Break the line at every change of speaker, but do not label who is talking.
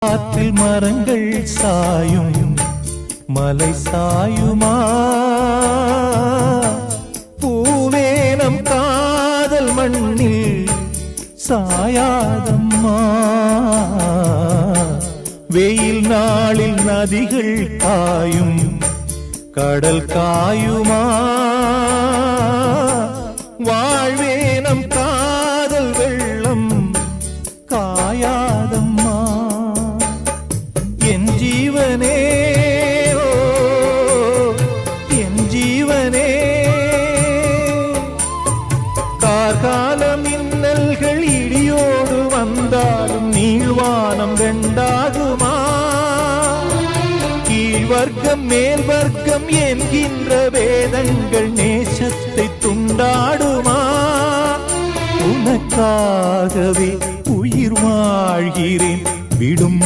காற்றில் மரங்கள் சாயும் மலை சாயுமா பூவேனம் காதல் மண்ணில் சாயாதம்மா வெயில் நாளில் நதிகள் காயும் கடல் காயுமா வாழ்வேனம் காதல் வெள்ளம் காயாதம்மா என் ஜீவனே என் ஜீவனே கார்கால மின்னல்கள் இடியோடு வந்தாலும் நீள்வானம் ரெண்டாகுமா கீழ் வர்க்கம் மேல் வர்க்கம் என்கின்ற வேதங்கள் நேசத்தை துண்டாடுமா உனக்காகவே உயிர் வாழ்கிறேன் விடும்